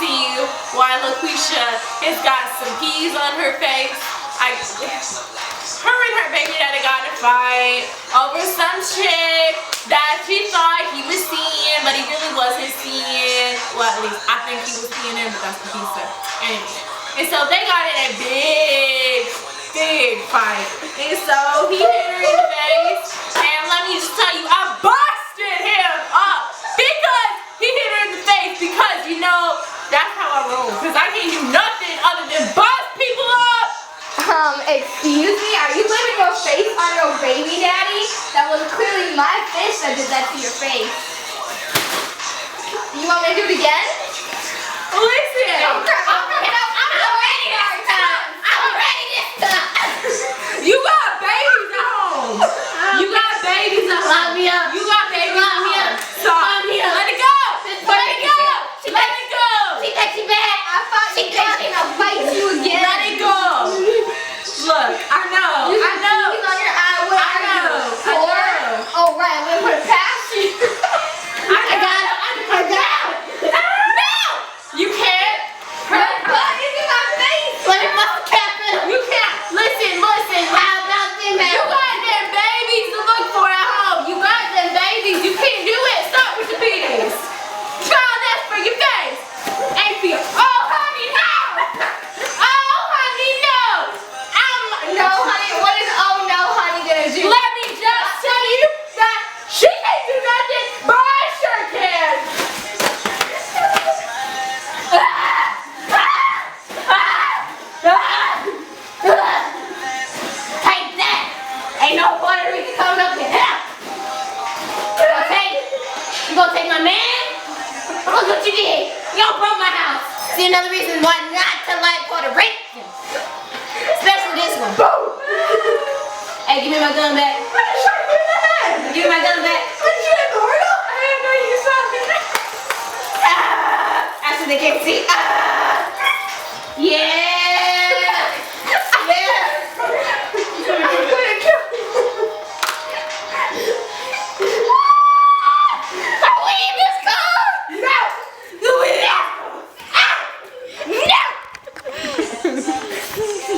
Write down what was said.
to you why LaQuisha has got some peas on her face. Her and her baby daddy got in a fight over some chick that she thought he was seeing, but he really wasn't seeing. Well, at least I think he was seeing her, but that's what he said. Anyway. And so they got in a big fight. And so he hit her in the face. And let me just tell you, I busted him up because he hit her in the face. Because, you know, that's how I roll. Because I can't do nothing other than bust people up. Excuse me, are you putting your face on your baby daddy? That was clearly my fish that did that to your face. You want me to do it again? Listen. I'm ready this time. I'm ready this time. You got babies at home. You got babies at home. You got babies at home. Stop. Let it go. Let it go. Let it go. She got you back. I thought she was gonna fight you again. Let it go. Look, I know. You can tease on your eye. What I know. Oh, right. I'm gonna put it past you. I got it. No! You can't. What is in my face? Let me put the cap in. You can't. Listen. How about them? You got them babies to look for at home. You got them babies. You can't do it. Stop with the penis. Try that for your face. Ain't for your. Oh, honey, no. Oh, honey, no. No, honey. What is oh no, honey gonna do? Let me just tell you that she can't do nothing, but I sure can. Take that. Ain't no Puerto Rican coming up here. You gonna take my man? Look what you did. Y'all broke my house. See, another reason why not to like Puerto Rican. Especially this one. Hey, give me my gun back. Give me my gun back. After they can't see. Yeah.